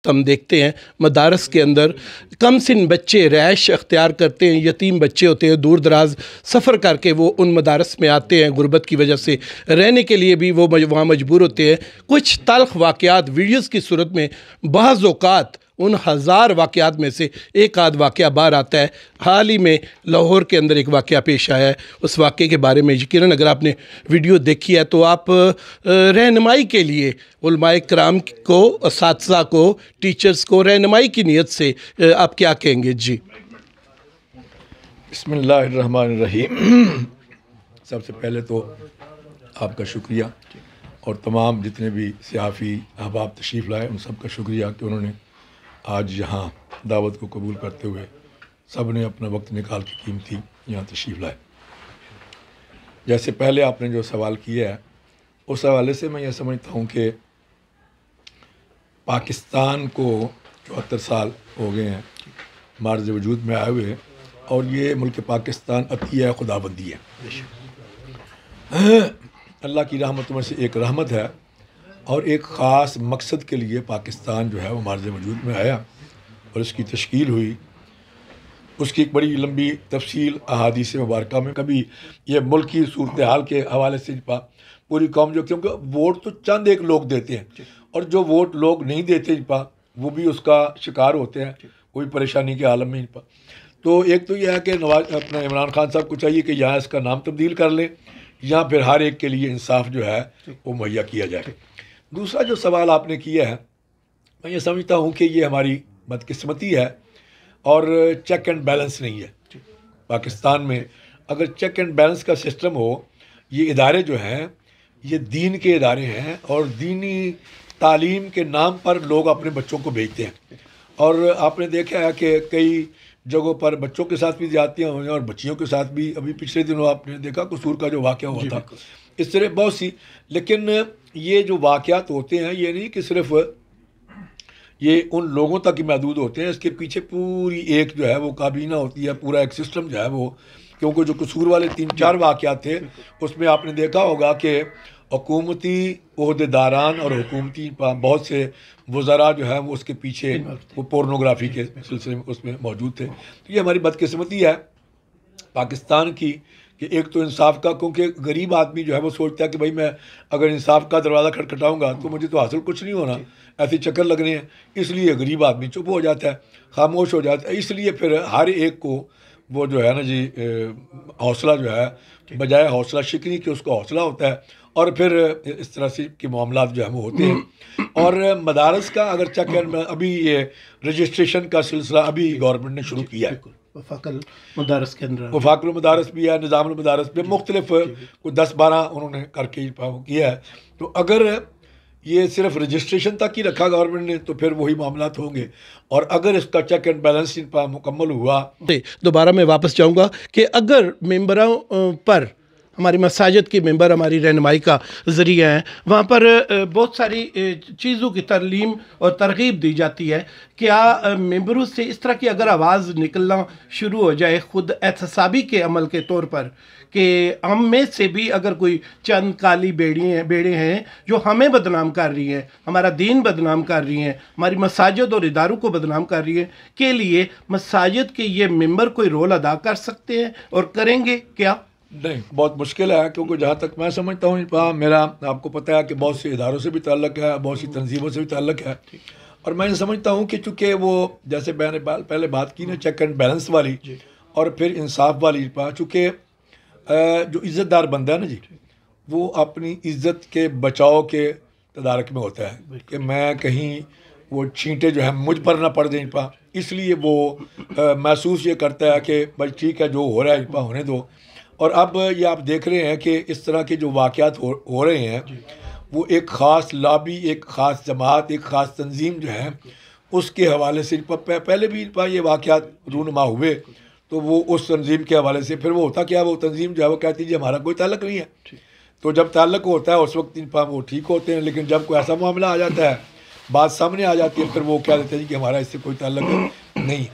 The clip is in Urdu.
وقت ہم دیکھتے ہیں مدارس کے اندر کم سن بچے رہائش اختیار کرتے ہیں، یتیم بچے ہوتے ہیں، دور دراز سفر کر کے وہ ان مدارس میں آتے ہیں، غربت کی وجہ سے رہنے کے لیے بھی وہ وہاں مجبور ہوتے ہیں۔ کچھ تلخ واقعات ویڈیوز کی صورت میں بعض اوقات ان ہزار واقعات میں سے ایک آدھ واقعہ باہر آتا ہے۔ حال ہی میں لاہور کے اندر ایک واقعہ پیش آیا ہے، اس واقعے کے بارے میں یقیناً اگر آپ نے ویڈیو دیکھی ہے تو آپ رہنمائی کے لیے علماء کرام کو، اساتذہ کو، ٹیچرز کو رہنمائی کی نیت سے آپ کیا کہیں گے؟ جی بسم اللہ الرحمن الرحیم۔ سب سے پہلے تو آپ کا شکریہ اور تمام جتنے بھی صحافی احباب تشریف لائے ان سب کا شکریہ کہ انہوں نے آج یہاں دعوت کو قبول کرتے ہوئے سب نے اپنا وقت نکال کے قیمتی یہاں تشریف لائے۔ جیسے پہلے آپ نے جو سوال کیا ہے اس حوالے سے میں یہ سمجھتا ہوں کہ پاکستان کو 74 سال ہو گئے ہیں معرض وجود میں آئے ہوئے، اور یہ ملک پاکستان عطیہ خدا بندی ہے، اللہ کی رحمتوں میں سے ایک رحمت ہے، اور ایک خاص مقصد کے لیے پاکستان جو ہے وہ معرض وجود میں آیا اور اس کی تشکیل ہوئی۔ اس کی ایک بڑی لمبی تفصیل احادیث مبارکہ میں، کبھی یہ ملک کی صورتحال کے حوالے سے پوری قوم جو، کیونکہ ووٹ تو چند ایک لوگ دیتے ہیں، اور جو ووٹ لوگ نہیں دیتے وہ بھی اس کا شکار ہوتے ہیں، وہ بھی پریشانی کے عالم میں۔ تو ایک تو یہ ہے کہ اپنا عمران خان صاحب کو چاہیے کہ یہاں اس کا نام تبدیل کر لیں، یا پھر ہر ایک کے لیے انصاف جو ہے وہ مہیا کیا جائے۔ دوسرا جو سوال آپ نے کیا ہے، میں یہ سمجھتا ہوں کہ یہ ہماری بدقسمتی ہے اور چیک اینڈ بیلنس نہیں ہے۔ پاکستان میں اگر چیک اینڈ بیلنس کا سسٹم ہو، یہ ادارے جو ہیں یہ دین کے ادارے ہیں، اور دینی تعلیم کے نام پر لوگ اپنے بچوں کو بھیجتے ہیں، اور آپ نے دیکھا ہے کہ کئی جگہوں پر بچوں کے ساتھ بھی زیادتیاں ہوئی ہیں اور بچیوں کے ساتھ بھی۔ ابھی پچھلے دنوں آپ نے دیکھا قصور کا جو واقعہ ہوا تھا، اس طرح بہت سی۔ لیکن یہ جو واقعات ہوتے ہیں یہ نہیں کہ صرف یہ ان لوگوں تک ہی محدود ہوتے ہیں، اس کے پیچھے پوری ایک جو ہے وہ کابینہ ہوتی ہے، پورا ایک سسٹم جو ہے وہ، کیونکہ جو قصور والے 3-4 واقعات تھے اس میں آپ نے دیکھا ہوگا کہ حکومتی عہدیداران اور حکومتی بہت سے وزراء جو ہیں وہ اس کے پیچھے وہ پورنوگرافی کے سلسلے میں اس میں موجود تھے۔ تو یہ ہماری بدقسمتی ہے پاکستان کی کہ ایک تو انصاف کا، کیونکہ غریب آدمی جو ہے وہ سوچتا ہے کہ بھائی میں اگر انصاف کا دروازہ کھٹکھٹاؤں گا تو مجھے تو حاصل کچھ نہیں ہونا، ایسے چکر لگنے ہیں، اس لیے غریب آدمی چپ ہو جاتا ہے، خاموش ہو جاتا ہے۔ اس لیے پھر ہر ایک کو وہ جو ہے نا جی حوصلہ جو ہے، بجائے حوصلہ شکنی کے اس کو حوصلہ ہوتا ہے، اور پھر اس طرح سے کے معاملات جو ہیں وہ ہوتے ہیں۔ اور مدارس کا اگر چیک اینڈ، ابھی یہ رجسٹریشن کا سلسلہ ابھی گورنمنٹ نے شروع کیا ہے، وفاق المدارس کے اندر، وفاق المدارس بھی ہے، نظام المدارس بھی، مختلف کوئی 10-12 انہوں نے کر کے کیا ہے۔ تو اگر یہ صرف رجسٹریشن تک ہی رکھا گورنمنٹ نے تو پھر وہی معاملات ہوں گے، اور اگر اس کا چیک اینڈ بیلنس مکمل ہوا۔ دوبارہ میں واپس جاؤں گا کہ اگر ممبروں پر، ہماری مساجد کے ممبر ہماری رہنمائی کا ذریعہ ہیں، وہاں پر بہت ساری چیزوں کی تعلیم اور ترغیب دی جاتی ہے، کیا ممبروں سے اس طرح کی اگر آواز نکلنا شروع ہو جائے خود احتسابی کے عمل کے طور پر، کہ ہم میں سے بھی اگر کوئی چند کالی بیڑے ہیں جو ہمیں بدنام کر رہی ہیں، ہمارا دین بدنام کر رہی ہیں، ہماری مساجد اور اداروں کو بدنام کر رہی ہیں، کے لیے مساجد کے یہ ممبر کوئی رول ادا کر سکتے ہیں اور کریں گے کیا؟ نہیں، بہت مشکل ہے، کیونکہ جہاں تک میں سمجھتا ہوں میرا، آپ کو پتہ ہے کہ بہت سے اداروں سے بھی تعلق ہے، بہت سی تنظیموں سے بھی تعلق ہے، اور میں سمجھتا ہوں کہ چونکہ وہ جیسے میں نے پہلے بات کی نا چیک اینڈ بیلنس والی اور پھر انصاف والی، چونکہ جو عزت دار بندہ ہے نا جی، وہ اپنی عزت کے بچاؤ کے تدارک میں ہوتا ہے کہ میں کہیں وہ چھینٹے جو ہیں مجھ پر نہ پڑ جائیں، اس لیے وہ محسوس یہ کرتا ہے کہ بھائی ٹھیک ہے جو ہو رہا ہے ہونے دو۔ اور اب یہ آپ دیکھ رہے ہیں کہ اس طرح کے جو واقعات ہو رہے ہیں وہ ایک خاص لابی، ایک خاص جماعت، ایک خاص تنظیم جو ہے اس کے حوالے سے پہلے بھی یہ واقعات رونما ہوئے، تو وہ اس تنظیم کے حوالے سے پھر وہ ہوتا کیا، وہ تنظیم جو ہے وہ کہتی ہے جی ہمارا کوئی تعلق نہیں ہے، تو جب تعلق ہوتا ہے اس وقت وہ ٹھیک ہوتے ہیں، لیکن جب کوئی ایسا معاملہ آ جاتا ہے، بات سامنے آ جاتی ہے، پھر وہ کہہ دیتے ہیں کہ ہمارا اس سے کوئی تعلق نہیں۔